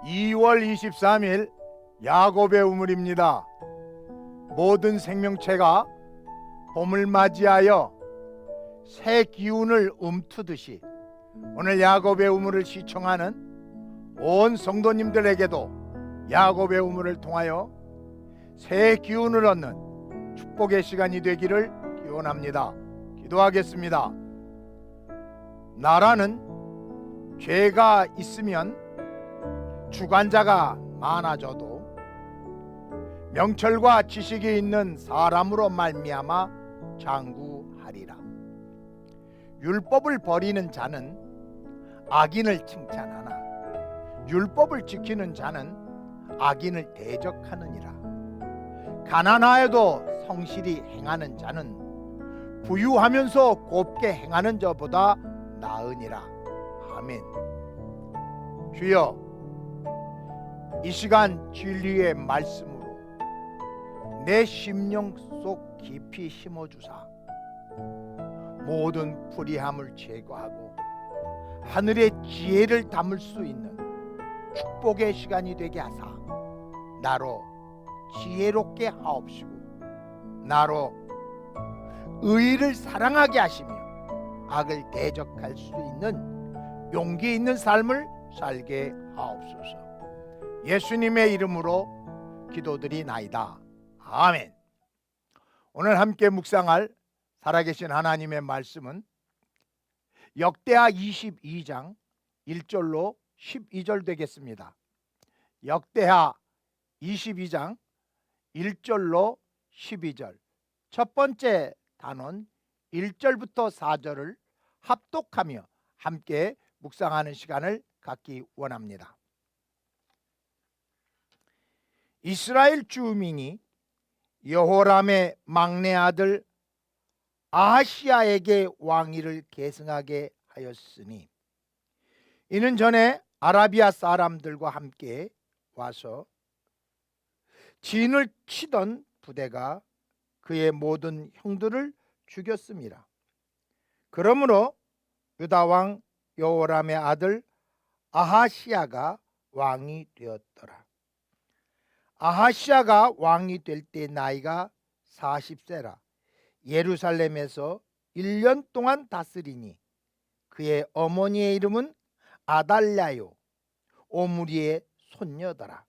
2월 23일 야곱의 우물입니다. 모든 생명체가 봄을 맞이하여 새 기운을 움트듯이 오늘 야곱의 우물을 시청하는 온 성도님들에게도 야곱의 우물을 통하여 새 기운을 얻는 축복의 시간이 되기를 기원합니다. 기도하겠습니다. 나라는 죄가 있으면 주관자가 많아져도 명철과 지식이 있는 사람으로 말미암아 장구하리라. 율법을 버리는 자는 악인을 칭찬하나 율법을 지키는 자는 악인을 대적하느니라. 가난하여도 성실히 행하는 자는 부유하면서 곱게 행하는 자보다 나으니라. 아멘. 주여, 이 시간 진리의 말씀으로 내 심령 속 깊이 심어주사 모든 불의함을 제거하고 하늘의 지혜를 담을 수 있는 축복의 시간이 되게 하사 나로 지혜롭게 하옵시고 나로 의를 사랑하게 하시며 악을 대적할 수 있는 용기 있는 삶을 살게 하옵소서. 예수님의 이름으로 기도드리나이다. 아멘. 오늘 함께 묵상할 살아계신 하나님의 말씀은 역대하 22장 1절로 12절 되겠습니다. 역대하 22장 1절로 12절. 첫 번째 단원 1절부터 4절을 합독하며 함께 묵상하는 시간을 갖기 원합니다. 이스라엘 주민이 여호람의 막내 아들 아하시야에게 왕위를 계승하게 하였으니 이는 전에 아라비아 사람들과 함께 와서 진을 치던 부대가 그의 모든 형들을 죽였습니다. 그러므로 유다 왕 여호람의 아들 아하시야가 왕이 되었더라. 아하시야가 왕이 될 때 나이가 40세라 예루살렘에서 1년 동안 다스리니 그의 어머니의 이름은 아달랴요 오므리의 손녀더라.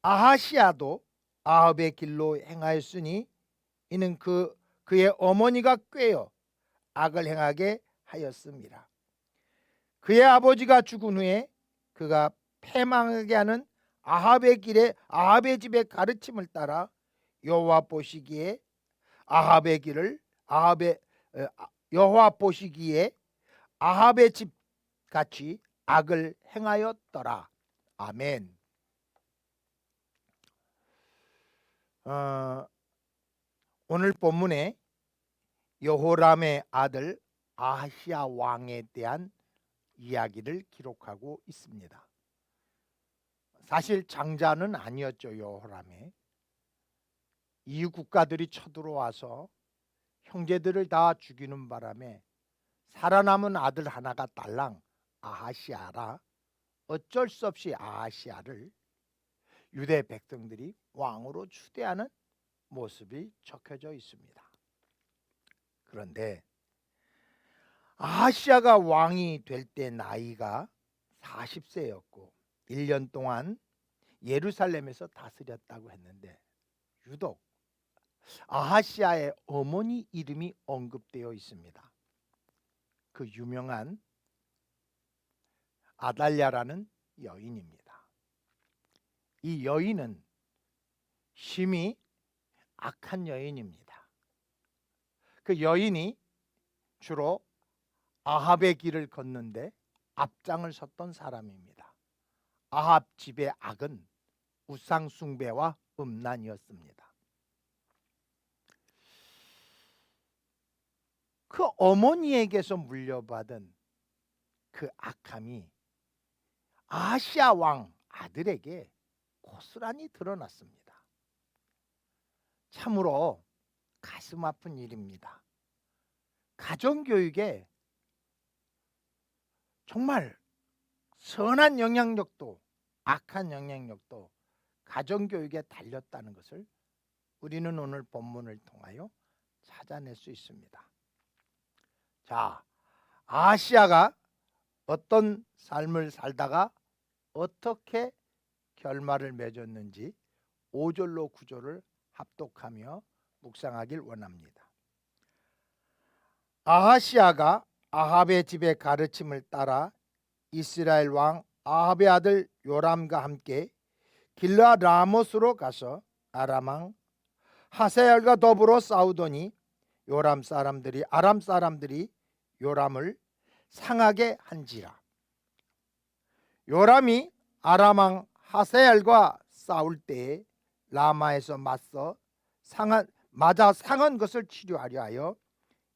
아하시야도 아합의 길로 행하였으니 이는 그의 어머니가 꾀어 악을 행하게 하였습니다. 그의 아버지가 죽은 후에 그가 패망하게 하는 아합의 길에 아합의 집의 가르침을 따라 여호와 보시기에 아합의 집 같이 악을 행하였더라. 아멘. 오늘 본문에 여호람의 아들 아하시야 왕에 대한 이야기를 기록하고 있습니다. 사실 장자는 아니었죠. 여호람에 이웃 국가들이 쳐들어와서 형제들을 다 죽이는 바람에 살아남은 아들 하나가 딸랑 아하시야라 어쩔 수 없이 아하시야를 유대 백성들이 왕으로 추대하는 모습이 적혀져 있습니다. 그런데 아하시야가 왕이 될 때 나이가 40세였고 1년 동안 예루살렘에서 다스렸다고 했는데 유독 아하시야의 어머니 이름이 언급되어 있습니다. 그 유명한 아달랴라는 여인입니다. 이 여인은 심히 악한 여인입니다. 그 여인이 주로 아합의 길을 걷는데 앞장을 섰던 사람입니다. 아합 집의 악은 우상 숭배와 음란이었습니다. 그 어머니에게서 물려받은 그 악함이 아하시야 왕 아들에게 고스란히 드러났습니다. 참으로 가슴 아픈 일입니다. 가정교육에 정말 선한 영향력도 악한 영향력도 가정교육에 달렸다는 것을 우리는 오늘 본문을 통하여 찾아낼 수 있습니다. 자, 아하시아가 어떤 삶을 살다가 어떻게 결말을 맺었는지 5절로 9절을 합독하며 묵상하길 원합니다. 아하시아가 아합의 집의 가르침을 따라 이스라엘 왕 아합의 아들 요람과 함께 길라 라못으로 가서 아람 왕 하세엘과 더불어 싸우더니 아람 사람들이 요람을 상하게 한지라. 요람이 아람 왕 하세엘과 싸울 때에 라마에서 맞아 상한 것을 치료하려 하여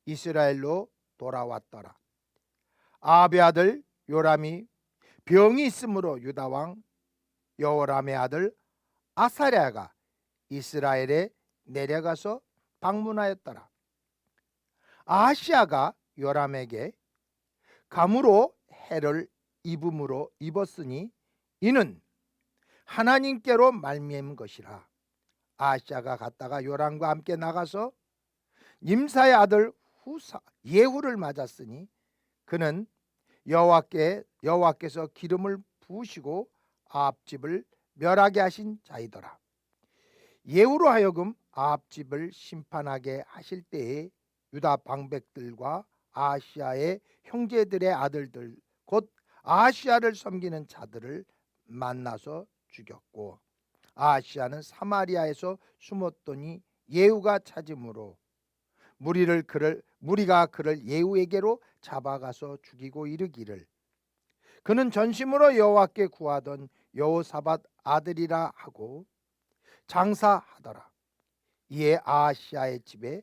이스라엘로 돌아왔더라. 아합의 아들 요람이 병이 있으므로 유다 왕 여호람의 아들 아사랴가 이스라엘에 내려가서 방문하였더라. 아하시아가 요람에게 감으로 해를 입었으니 이는 하나님께로 말미암은 것이라. 아하시아가 갔다가 요람과 함께 나가서 님사의 아들 예후를 맞았으니 그는 여호와께서 기름을 부으시고 아합 집을 멸하게 하신 자이더라. 예후로 하여금 아합 집을 심판하게 하실 때에 유다 방백들과 아하시아의 형제들의 아들들 곧 아하시아를 섬기는 자들을 만나서 죽였고, 아하시아는 사마리아에서 숨었더니 예후가 찾음으로 무리가 그를 예후에게로 잡아가서 죽이고 이르기를 그는 전심으로 여호와께 구하던 여호사밧 아들이라 하고 장사하더라. 이에 아하시아의 집에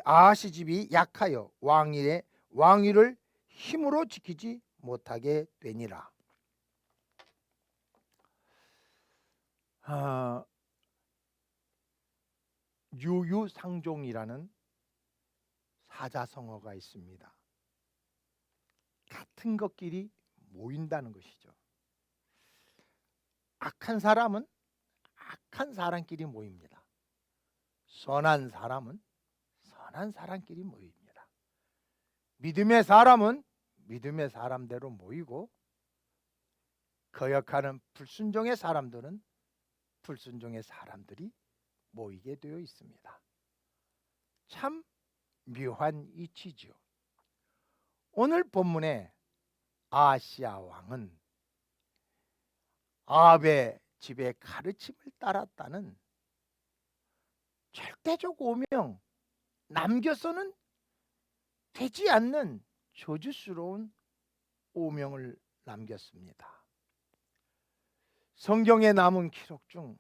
아하시 집이 약하여 왕위를 힘으로 지키지 못하게 되니라. 유유상종이라는 사자성어가 있습니다. 같은 것끼리 모인다는 것이죠. 악한 사람은 악한 사람끼리 모입니다. 선한 사람은 선한 사람끼리 모입니다. 믿음의 사람은 믿음의 사람대로 모이고, 거역하는 불순종의 사람들은 불순종의 사람들이 모이게 되어 있습니다. 참 묘한 이치죠. 오늘 본문에 아하시아 왕은 아합의 집의 가르침을 따랐다는 절대적 오명, 남겨서는 되지 않는 저주스러운 오명을 남겼습니다. 성경에 남은 기록 중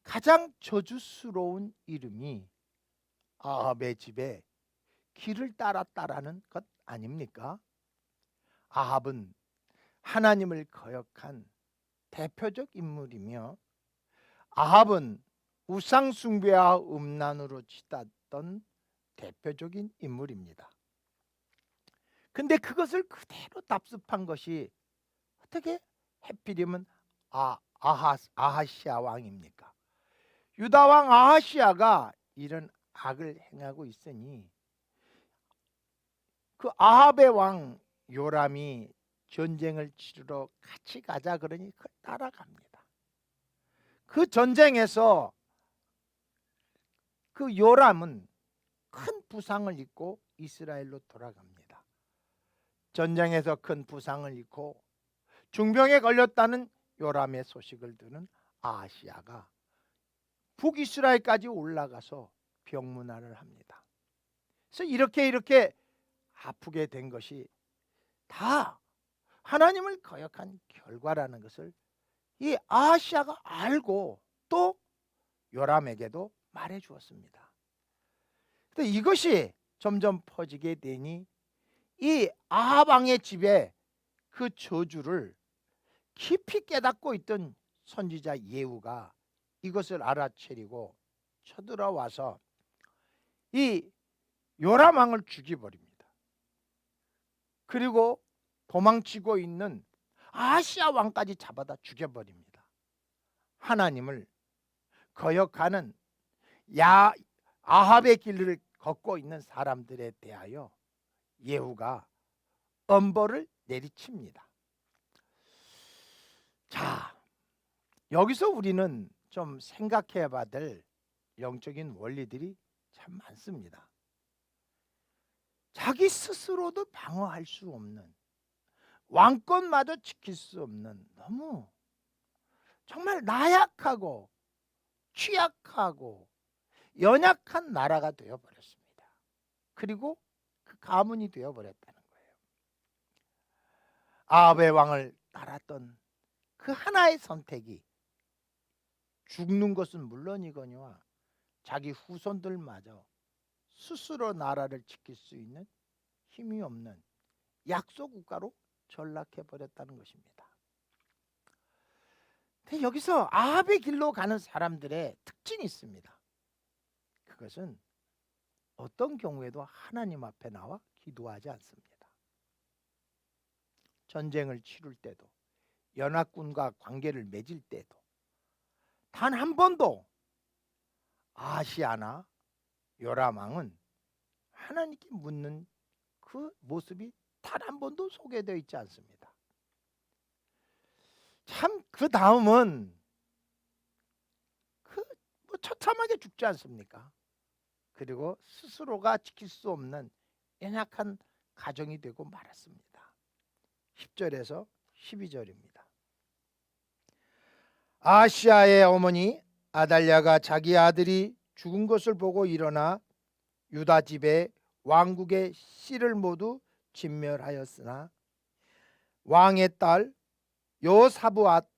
가장 저주스러운 이름이 아합의 집에 길을 따랐다라는 것 아닙니까? 아합은 하나님을 거역한 대표적 인물이며, 아합은 우상 숭배와 음란으로 치닫던 대표적인 인물입니다. 근데 그것을 그대로 답습한 것이 어떻게 해필이면 아하시아 왕입니까? 유다 왕 아하시아가 이런 악을 행하고 있으니 그 아합의 왕 요람이 전쟁을 치르러 같이 가자 그러니 그걸 따라갑니다. 그 전쟁에서 그 요람은 큰 부상을 입고 이스라엘로 돌아갑니다. 전쟁에서 큰 부상을 입고 중병에 걸렸다는 요람의 소식을 듣는 아하시아가 북이스라엘까지 올라가서 병문안을 합니다. 그래서 이렇게 아프게 된 것이 다 하나님을 거역한 결과라는 것을 이 아하시아가 알고 또 요람에게도 말해 주었습니다. 근데 이것이 점점 퍼지게 되니 이 아합 왕의 집에 그 저주를 깊이 깨닫고 있던 선지자 예후가 이것을 알아채리고 쳐들어와서 이 요람 왕을 죽여버립니다. 그리고 도망치고 있는 아하시아 왕까지 잡아다 죽여버립니다. 하나님을 거역하는 아합의 길을 걷고 있는 사람들에 대하여 예후가 엄벌을 내리칩니다. 자, 여기서 우리는 좀 생각해 봐야 될 영적인 원리들이 참 많습니다. 자기 스스로도 방어할 수 없는, 왕권마저 지킬 수 없는, 너무 정말 나약하고 취약하고 연약한 나라가 되어버렸습니다. 그리고 그 가문이 되어버렸다는 거예요. 아합의 왕을 따랐던 그 하나의 선택이 죽는 것은 물론이거니와 자기 후손들마저 스스로 나라를 지킬 수 있는 힘이 없는 약소 국가로 전락해 버렸다는 것입니다. 근데 여기서 아합의 길로 가는 사람들의 특징이 있습니다. 그것은 어떤 경우에도 하나님 앞에 나와 기도하지 않습니다. 전쟁을 치룰 때도, 연합군과 관계를 맺을 때도 단 한 번도 아하시아나 요람 왕은 하나님께 묻는 그 모습이 단 한 번도 소개되어 있지 않습니다. 참 그 다음은 처참하게 죽지 않습니까? 그리고 스스로가 지킬 수 없는 연약한 가정이 되고 말았습니다. 10절에서 12절입니다. 아하시아의 어머니 아달랴가 자기 아들이 죽은 것을 보고 일어나 유다 집에 왕국의 씨를 모두 진멸하였으나 왕의 딸 여호사밧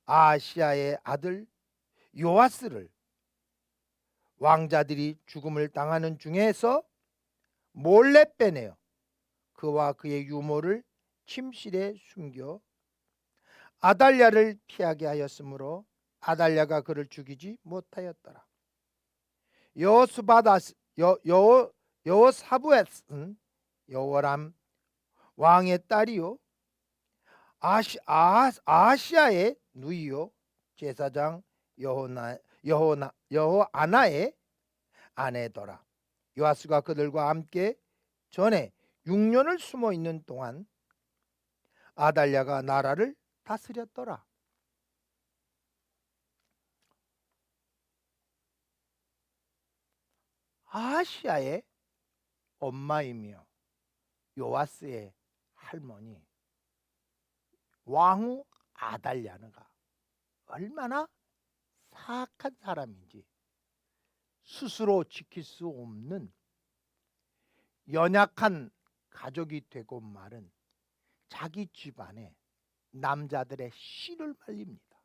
아하시아의 아들 요아스를 왕자들이 죽음을 당하는 중에서 몰래 빼내어 그와 그의 유모를 침실에 숨겨 아달랴를 피하게 하였으므로 아달랴가 그를 죽이지 못하였더라. 여호사밧은 여호람 왕의 딸이요 아하시아의 누이요 제사장 여호아나의 아내더라. 요아스가 그들과 함께 전에 6년을 숨어 있는 동안 아달랴가 나라를 다스렸더라. 아하시아의 엄마이며 요아스의 할머니 왕후 아달랴가 얼마나 사악한 사람인지, 스스로 지킬 수 없는 연약한 가족이 되고 말은 자기 집안에 남자들의 씨를 말립니다.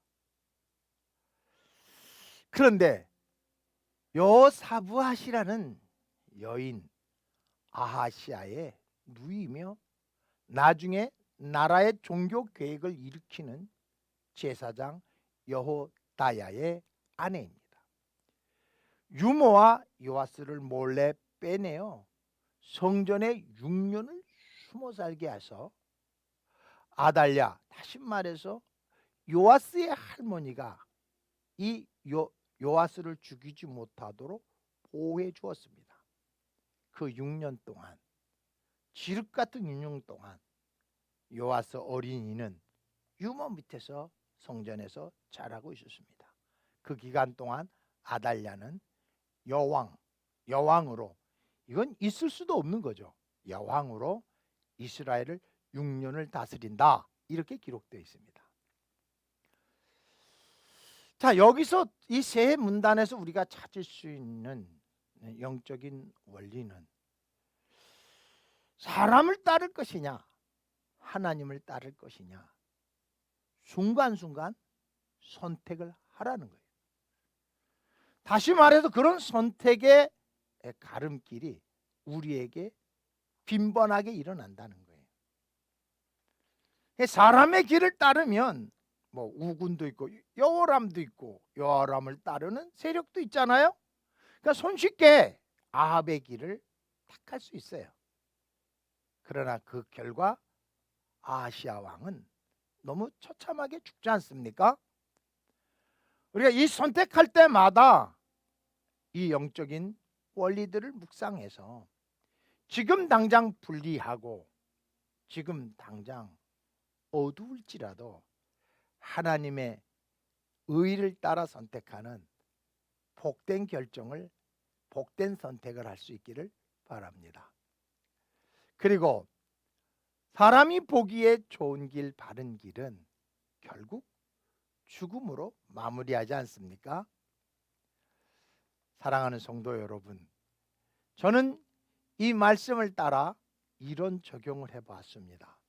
그런데 여사부앗이라는 여인 아하시아의 누이며 나중에 나라의 종교 계획을 일으키는 제사장 여호다야의 아내입니다. 유모와 요아스를 몰래 빼내어 성전에 6년을 숨어 살게 해서 아달랴, 다시 말해서 요아스의 할머니가 이 요아스를 죽이지 못하도록 보호해 주었습니다. 그 6년 동안, 지륵 같은 6년 동안 요아스 어린이는 유모 밑에서 성전에서 자라고 있었습니다. 그 기간 동안 아달랴는 여왕으로, 이건 있을 수도 없는 거죠. 여왕으로 이스라엘을 6년을 다스린다, 이렇게 기록되어 있습니다. 자, 여기서 이 세 문단에서 우리가 찾을 수 있는 영적인 원리는 사람을 따를 것이냐 하나님을 따를 것이냐, 순간순간 선택을 하라는 거예요. 다시 말해서 그런 선택의 가름길이 우리에게 빈번하게 일어난다는 거예요. 사람의 길을 따르면 뭐 우군도 있고 여호람도 있고 여호람을 따르는 세력도 있잖아요. 그러니까 손쉽게 아합의 길을 택할 수 있어요. 그러나 그 결과 아하시아 왕은 너무 처참하게 죽지 않습니까? 우리가 이 선택할 때마다 이 영적인 원리들을 묵상해서 지금 당장 불리하고 지금 당장 어두울지라도 하나님의 의를 따라 선택하는 복된 결정을, 복된 선택을 할 수 있기를 바랍니다. 그리고 사람이 보기에 좋은 길, 바른 길은 결국 죽음으로 마무리하지 않습니까? 사랑하는 성도 여러분, 저는 이 말씀을 따라 이런 적용을 해봤습니다.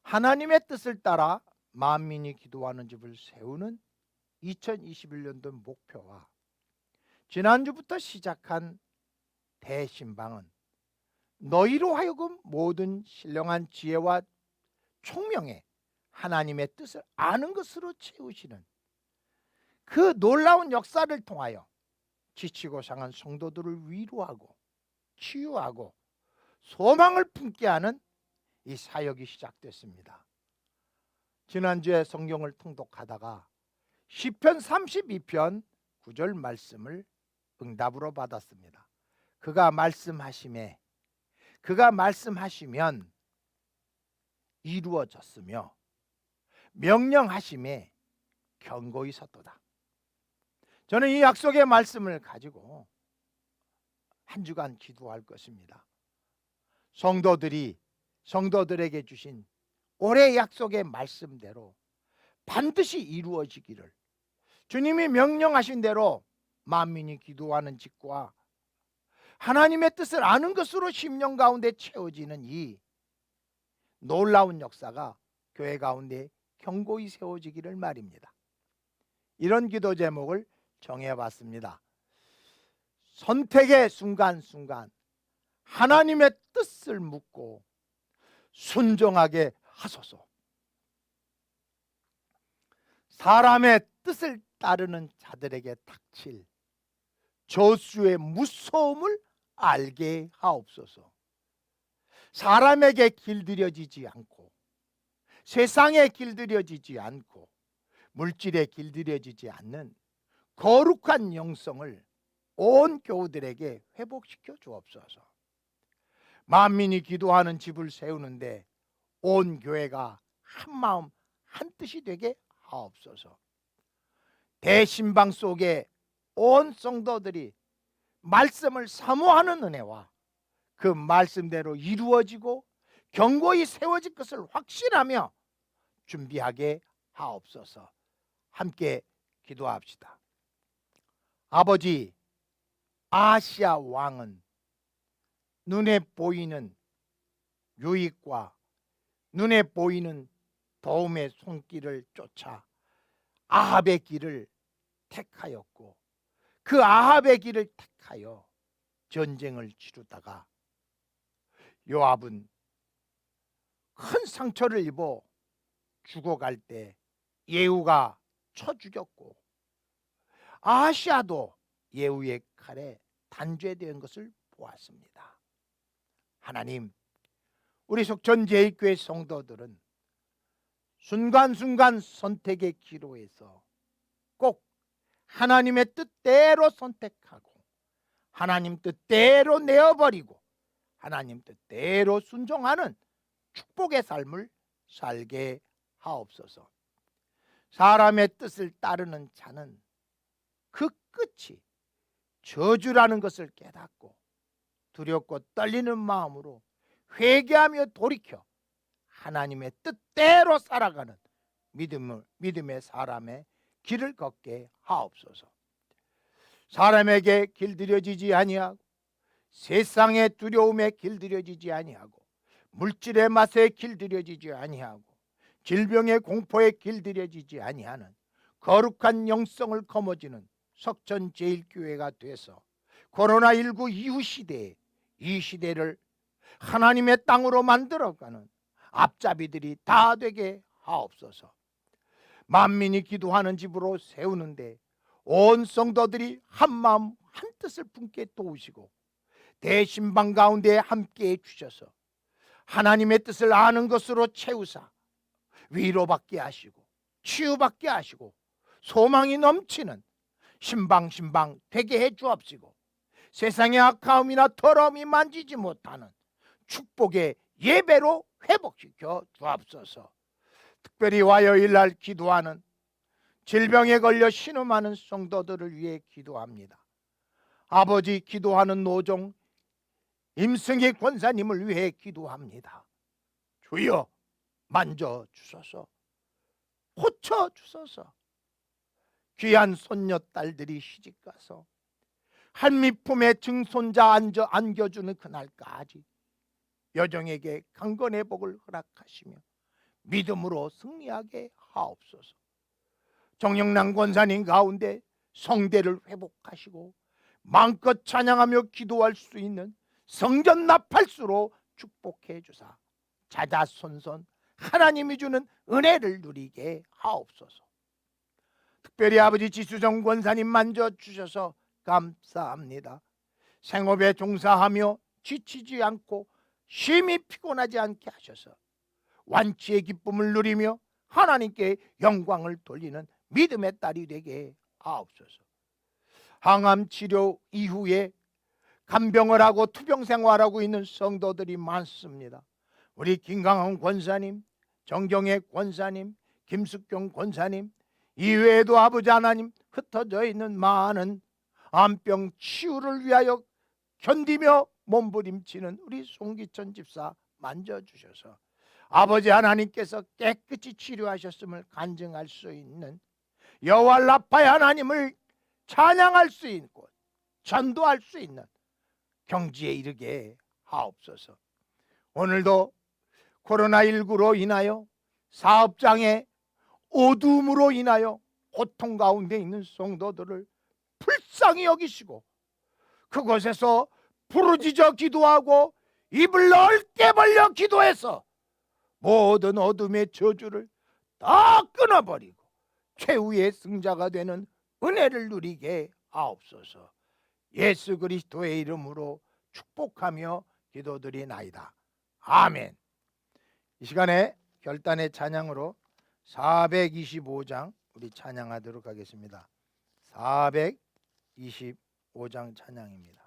하나님의 뜻을 따라 만민이 기도하는 집을 세우는 2021년도 목표와 지난주부터 시작한 대신방은 너희로 하여금 모든 신령한 지혜와 총명에 하나님의 뜻을 아는 것으로 채우시는 그 놀라운 역사를 통하여 지치고 상한 성도들을 위로하고 치유하고 소망을 품게 하는 이 사역이 시작됐습니다. 지난주에 성경을 통독하다가 시편 32편 9절 말씀을 응답으로 받았습니다. 그가 말씀하시면 이루어졌으며 명령하심에 견고히 섰도다. 저는 이 약속의 말씀을 가지고 한 주간 기도할 것입니다. 성도들에게 주신 올해 약속의 말씀대로 반드시 이루어지기를, 주님이 명령하신 대로 만민이 기도하는 집과 하나님의 뜻을 아는 것으로 심령 가운데 채워지는 이 놀라운 역사가 교회 가운데 견고히 세워지기를 말입니다. 이런 기도 제목을 정해봤습니다. 선택의 순간순간 하나님의 뜻을 묻고 순종하게 하소서. 사람의 뜻을 따르는 자들에게 닥칠 저주의 무서움을 알게 하옵소서. 사람에게 길들여지지 않고 세상에 길들여지지 않고 물질에 길들여지지 않는 거룩한 영성을 온 교우들에게 회복시켜 주옵소서. 만민이 기도하는 집을 세우는데 온 교회가 한 마음 한 뜻이 되게 하옵소서. 대신방 속에 온 성도들이 말씀을 사모하는 은혜와 그 말씀대로 이루어지고 견고히 세워질 것을 확신하며 준비하게 하옵소서. 함께 기도합시다. 아버지, 아시아 왕은 눈에 보이는 유익과 눈에 보이는 도움의 손길을 쫓아 아합의 길을 택하였고 그 아합의 길을 택하여 전쟁을 치르다가 요압은 큰 상처를 입어 죽어갈 때 예후가 쳐 죽였고 아하시아도 예후의 칼에 단죄된 것을 보았습니다. 하나님, 우리 속전제일교회 성도들은 순간순간 선택의 기로에서 꼭 하나님의 뜻대로 선택하고 하나님 뜻대로 내어버리고 하나님 뜻대로 순종하는 축복의 삶을 살게 하옵소서. 사람의 뜻을 따르는 자는 그 끝이 저주라는 것을 깨닫고 두렵고 떨리는 마음으로 회개하며 돌이켜 하나님의 뜻대로 살아가는 믿음의 사람의 길을 걷게 하옵소서. 사람에게 길들여지지 아니하고 세상의 두려움에 길들여지지 아니하고 물질의 맛에 길들여지지 아니하고 질병의 공포에 길들여지지 아니하는 거룩한 영성을 거머쥐는 석천제일교회가 돼서 코로나19 이후 시대에 이 시대를 하나님의 땅으로 만들어가는 앞잡이들이 다 되게 하옵소서. 만민이 기도하는 집으로 세우는데 온 성도들이 한마음 한뜻을 품게 도우시고 대신방 가운데 함께해 주셔서 하나님의 뜻을 아는 것으로 채우사 위로받게 하시고 치유받게 하시고 소망이 넘치는 신방신방 되게 해 주옵시고 세상의 아까움이나 더러움이 만지지 못하는 축복의 예배로 회복시켜 주옵소서. 특별히 화요일날 기도하는 질병에 걸려 신음하는 성도들을 위해 기도합니다. 아버지, 기도하는 노종 임승희 권사님을 위해 기도합니다. 주여 만져주소서, 고쳐주소서. 귀한 손녀딸들이 시집가서 한미품에 증손자 안겨주는 그날까지 여정에게 강건의 복을 허락하시며 믿음으로 승리하게 하옵소서. 정영남 권사님 가운데 성대를 회복하시고 마음껏 찬양하며 기도할 수 있는 성전 나팔수로 축복해 주사 자자손손 하나님이 주는 은혜를 누리게 하옵소서. 특별히 아버지 지수정 권사님 만져주셔서 감사합니다. 생업에 종사하며 지치지 않고 심히 피곤하지 않게 하셔서 완치의 기쁨을 누리며 하나님께 영광을 돌리는 믿음의 딸이 되게 하옵소서. 항암 치료 이후에 간병을 하고 투병 생활하고 있는 성도들이 많습니다. 우리 김강원 권사님, 정경혜 권사님, 김숙경 권사님 이외에도 아버지 하나님 흩어져 있는 많은 암병 치유를 위하여 견디며 몸부림치는 우리 송기천 집사 만져주셔서 아버지 하나님께서 깨끗이 치료하셨음을 간증할 수 있는 여호와 라파의 하나님을 찬양할 수 있고 전도할 수 있는 경지에 이르게 하옵소서. 오늘도 코로나19로 인하여 사업장의 어두움으로 인하여 고통 가운데 있는 성도들을 불쌍히 여기시고 그곳에서 부르짖어 기도하고 입을 넓게 벌려 기도해서 모든 어둠의 저주를 다 끊어버리고 최후의 승자가 되는 은혜를 누리게 하옵소서. 예수 그리스도의 이름으로 축복하며 기도드리나이다. 아멘. 이 시간에 결단의 찬양으로 425장 우리 찬양하도록 하겠습니다. 425장 찬양입니다.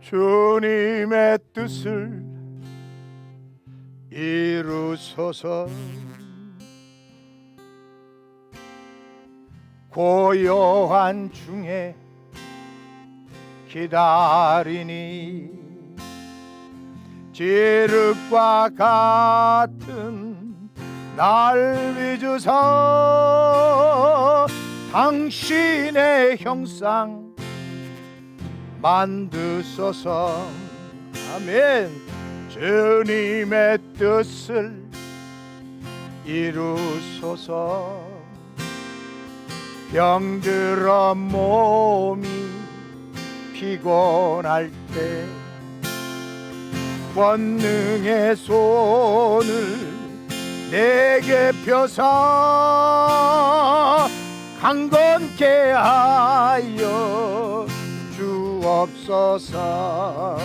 주님의 뜻을 이루소서. 고요한 중에 기다리니 지륵과 같은 날 빚으사 당신의 형상 만드소서. 아멘. 주님의 뜻을 이루소서. 병들어 몸이 피곤할 때 권능의 손을 내게 펴사 강건케 하여 주옵소서.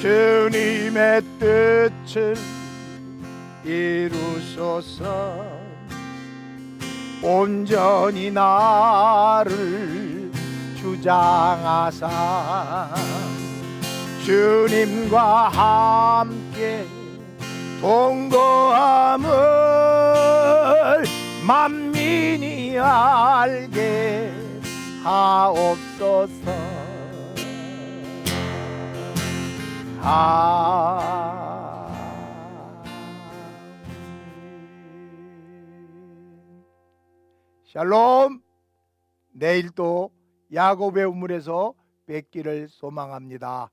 주님의 뜻을 이루소서. 온전히 나를 주장하사 주님과 함께 동거함을 만민이 알게 하옵소서. 샬롬. 내일 또 야곱의 우물에서 뵙기를 소망합니다.